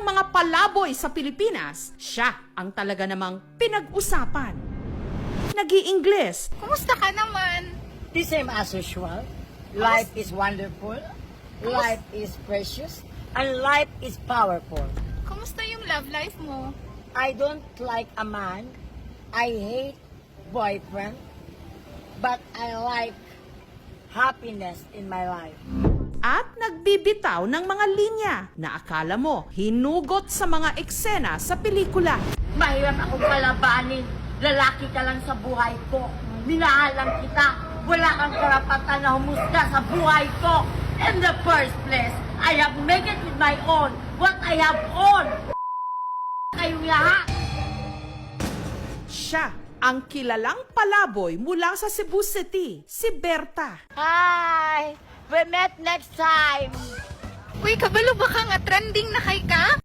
mga palaboy sa Pilipinas, siya ang talaga namang pinag-usapan. Nag-i-Ingles, Kumusta ka naman? The same as usual. Life is wonderful. Life is precious. And life is powerful. Kumusta yung love life mo? I don't like a man. I hate boyfriend. But I like happiness in my life. at nagbibitaw ng mga linya na akala mo hinugot sa mga eksena sa pelikula. Mahirap akong palabanin. Lalaki ka lang sa buhay ko. Minahalang kita. Wala kang karapatan na humusga sa buhay ko. In the first place, I have made it with my own. What I have own. Kayong lahat. Siya ang kilalang palaboy mula sa Cebu City, si Berta. Hi! We met next time. Uy, kabalo ba ka nga trending na kay ka?